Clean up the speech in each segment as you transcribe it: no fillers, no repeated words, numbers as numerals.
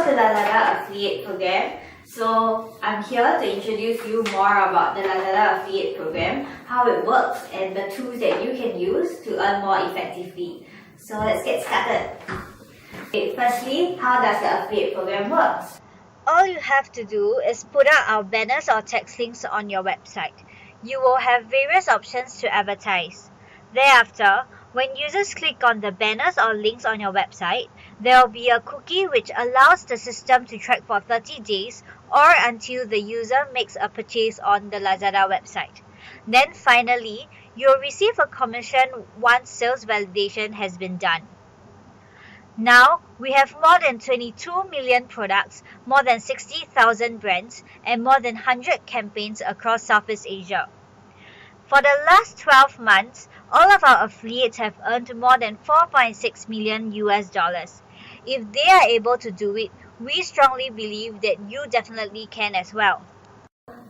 to Lazada Affiliate Program. So I'm here to introduce you more about the Lazada Affiliate Program, how it works, and the tools that you can use to earn more effectively. So let's get started. Okay, firstly, how does the affiliate program work? All you have to do is put out our banners or text links on your website. You will have various options to advertise. Thereafter, when users click on the banners or links on your website, there will be a cookie which allows the system to track for 30 days or until the user makes a purchase on the Lazada website. Then finally, you'll receive a commission once sales validation has been done. Now, we have more than 22 million products, more than 60,000 brands, and more than 100 campaigns across Southeast Asia. For the last 12 months, all of our affiliates have earned more than 4.6 million US dollars. If they are able to do it, we strongly believe that you definitely can as well.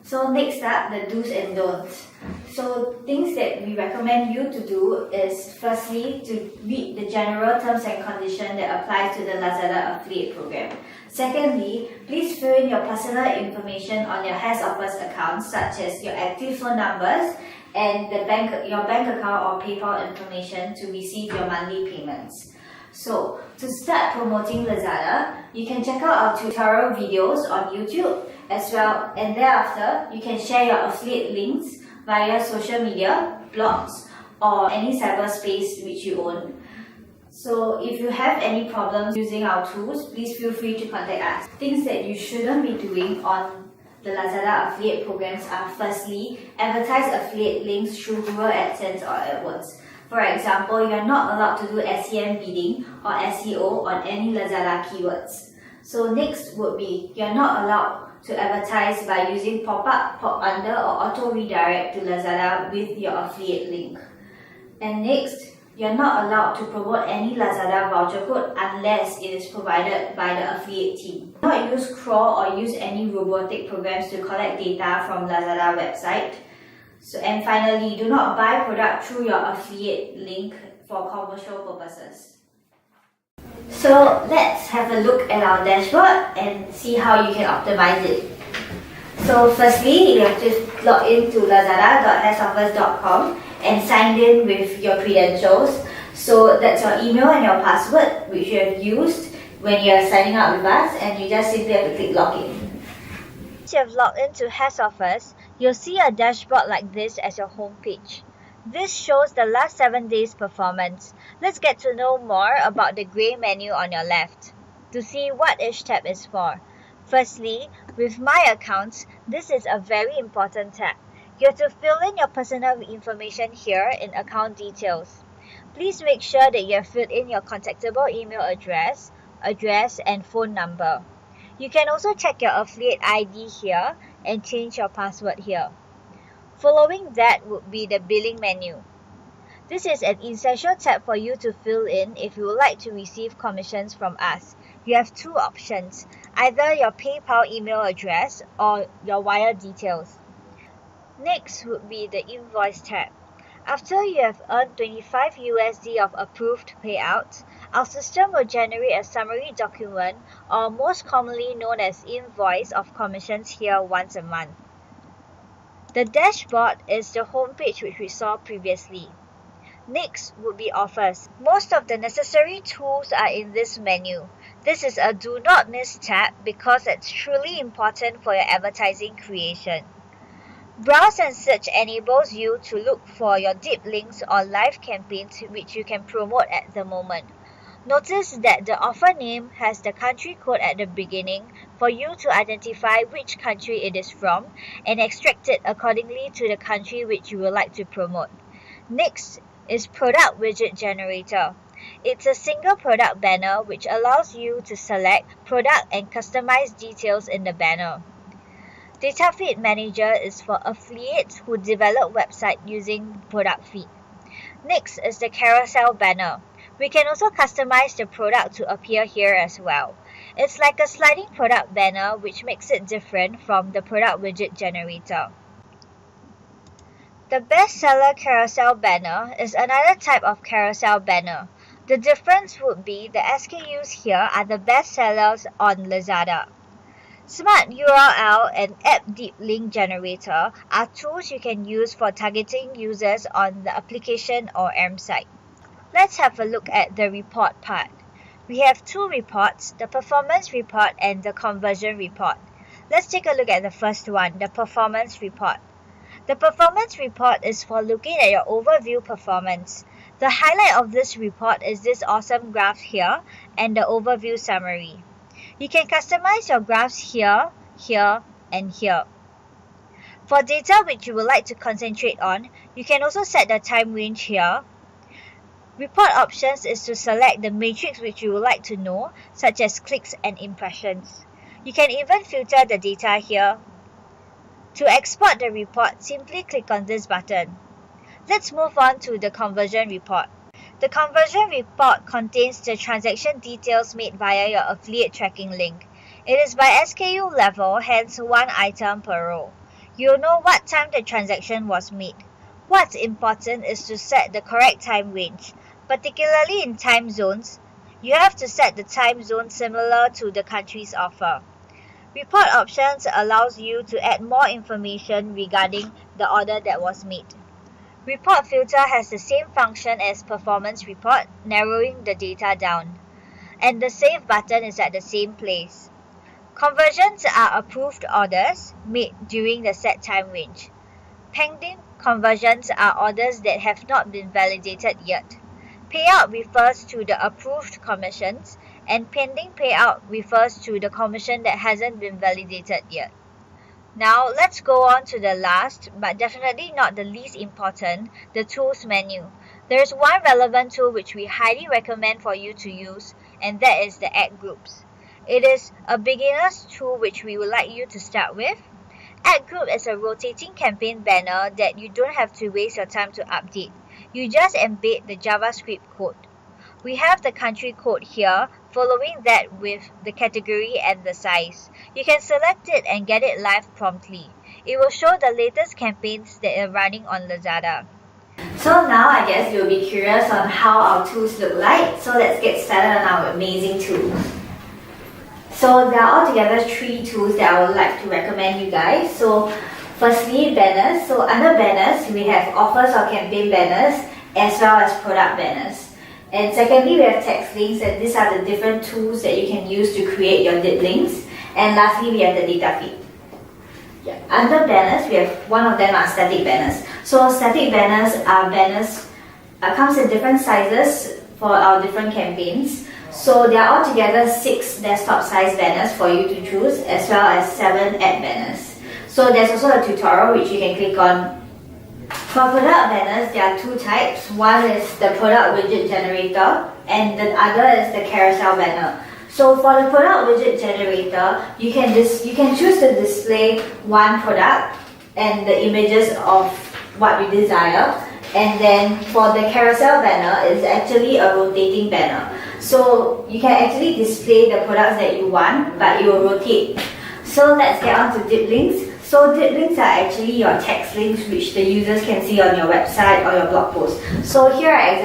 So next up, the do's and don'ts. So things that we recommend you to do is firstly to read the general terms and conditions that apply to the Lazada affiliate program. Secondly, please fill in your personal information on your hasoffer accounts such as your active phone numbers and your bank account or PayPal information to receive your monthly payments. So to start promoting Lazada, you can check out our tutorial videos on YouTube as well, and thereafter you can share your affiliate links via social media, blogs, or any cyberspace which you own. So if you have any problems using our tools, please feel free to contact us. Things that you shouldn't be doing on the Lazada affiliate programs are firstly, advertise affiliate links through Google AdSense or AdWords. For example, you are not allowed to do SEM bidding or SEO on any Lazada keywords. So next would be, you are not allowed to advertise by using pop-up, pop-under or auto-redirect to Lazada with your affiliate link. And next, you are not allowed to promote any Lazada voucher code unless it is provided by the affiliate team. Do not use crawl or use any robotic programs to collect data from Lazada website. And finally, do not buy product through your affiliate link for commercial purposes. So let's have a look at our dashboard and see how you can optimize it. So firstly, you have to log into lazada.hasoffers.com and sign in with your credentials. So that's your email and your password which you have used when you are signing up with us, and you just simply have to click login. Once you have logged into hasoffer, you'll see a dashboard like this as your home page. This shows the last 7 days' performance. Let's get to know more about the grey menu on your left to see what each tab is for. Firstly, with My Accounts, this is a very important tab. You have to fill in your personal information here in Account Details. Please make sure that you have filled in your contactable email address, and phone number. You can also check your affiliate ID here and change your password here. Following that would be the billing menu. This is an essential tab for you to fill in if you would like to receive commissions from us. You have two options, either your PayPal email address or your wire details. Next would be the invoice tab. After you have earned 25 USD of approved payouts, our system will generate a summary document, or most commonly known as invoice, of commissions here once a month. The dashboard is the homepage which we saw previously. Next would be offers. Most of the necessary tools are in this menu. This is a do not miss tab because it's truly important for your advertising creation. Browse and search enables you to look for your deep links or live campaigns which you can promote at the moment. Notice that the offer name has the country code at the beginning for you to identify which country it is from and extract it accordingly to the country which you would like to promote. Next is Product Widget Generator. It's a single product banner which allows you to select product and customize details in the banner. Data Feed Manager is for affiliates who develop websites using product feed. Next is the Carousel Banner. We can also customize the product to appear here as well. It's like a sliding product banner which makes it different from the product widget generator. The bestseller carousel banner is another type of carousel banner. The difference would be the SKUs here are the best sellers on Lazada. Smart URL and App Deep Link Generator are tools you can use for targeting users on the application or ARM site. Let's have a look at the report part. We have two reports, the performance report and the conversion report. Let's take a look at the first one, the performance report. The performance report is for looking at your overview performance. The highlight of this report is this awesome graph here and the overview summary. You can customize your graphs here, here, and here. For data which you would like to concentrate on, you can also set the time range here. Report options is to select the matrix which you would like to know, such as clicks and impressions. You can even filter the data here. To export the report, simply click on this button. Let's move on to the conversion report. The conversion report contains the transaction details made via your affiliate tracking link. It is by SKU level, hence one item per row. You'll know what time the transaction was made. What's important is to set the correct time range. Particularly in time zones, you have to set the time zone similar to the country's offer. Report options allows you to add more information regarding the order that was made. Report filter has the same function as performance report, narrowing the data down. And the save button is at the same place. Conversions are approved orders made during the set time range. Pending conversions are orders that have not been validated yet. Payout refers to the approved commissions, and pending payout refers to the commission that hasn't been validated yet. Now, let's go on to the last, but definitely not the least important, the tools menu. There is one relevant tool which we highly recommend for you to use, and that is the Ad Groups. It is a beginner's tool which we would like you to start with. Ad Group is a rotating campaign banner that you don't have to waste your time to update. You just embed the JavaScript code. We have the country code here, following that with the category and the size. You can select it and get it live promptly. It will show the latest campaigns that are running on Lazada. So now I guess you'll be curious on how our tools look like. So let's get started on our amazing tools. So there are altogether 3 tools that I would like to recommend you guys. So firstly, banners. So under banners, we have offers or campaign banners as well as product banners. And secondly, we have text links, and these are the different tools that you can use to create your dip links. And lastly, we have the data feed. Under banners, we have one of them are static banners. So static banners are banners comes in different sizes for our different campaigns. So there are altogether 6 desktop size banners for you to choose, as well as 7 ad banners. So there's also a tutorial which you can click on. For product banners, there are 2 types. One is the product widget generator, and the other is the carousel banner. So for the product widget generator, you can choose to display one product and the images of what you desire. And then for the carousel banner, it's actually a rotating banner. So you can actually display the products that you want, but it will rotate. So let's get on to dip links. So dip links are actually your text links which the users can see on your website or your blog post. So here are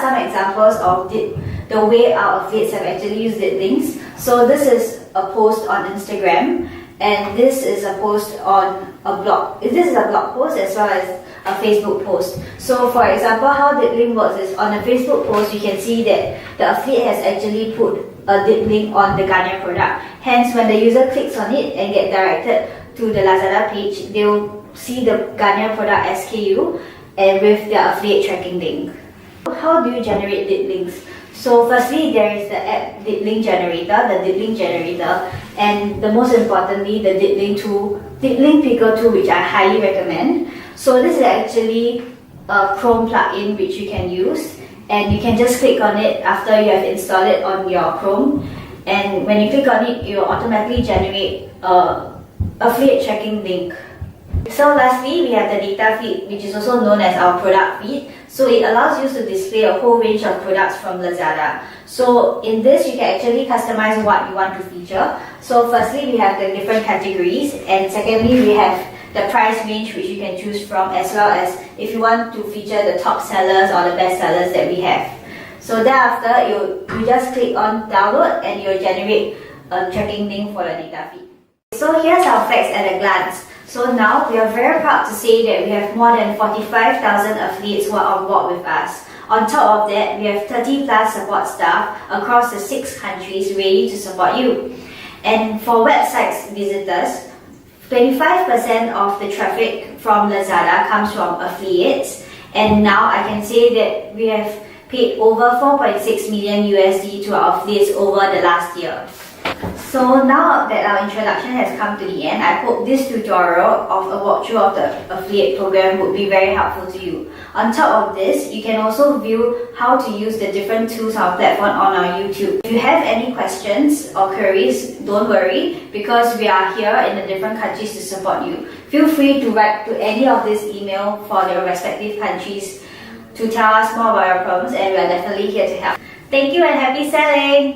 some examples of the way our affiliates have actually used dip links. So this is a post on Instagram, and this is a post on a blog. This is a blog post as well as a Facebook post. So for example, how dip link works is on a Facebook post, you can see that the affiliate has actually put a dip link on the Garnier product. Hence, when the user clicks on it and get directed to the Lazada page, they will see the Garnier product SKU and with their affiliate tracking link. How do you generate dip links? So firstly, there is the app dip link generator, and the most importantly, the dip link picker tool, which I highly recommend. So this is actually a Chrome plugin which you can use, and you can just click on it after you have installed it on your Chrome, and when you click on it, it will automatically generate a affiliate tracking link. So lastly, we have the data feed, which is also known as our product feed. So it allows you to display a whole range of products from Lazada. So in this, you can actually customize what you want to feature. So firstly, we have the different categories, and secondly, we have the price range which you can choose from, as well as if you want to feature the top sellers or the best sellers that we have. So thereafter, you just click on download and you'll generate a tracking link for your data feed. So here's our facts at a glance. So now we are very proud to say that we have more than 45,000 affiliates who are on board with us. On top of that, we have 30 plus support staff across the 6 countries ready to support you. And for websites visitors, 25% of the traffic from Lazada comes from affiliates. And now I can say that we have paid over 4.6 million USD to our affiliates over the last year. So now that our introduction has come to the end, I hope this tutorial of a walkthrough of the affiliate program would be very helpful to you. On top of this, you can also view how to use the different tools on our platform on our YouTube. If you have any questions or queries, don't worry, because we are here in the different countries to support you. Feel free to write to any of this email for your respective countries to tell us more about your problems, and we are definitely here to help. Thank you and happy selling!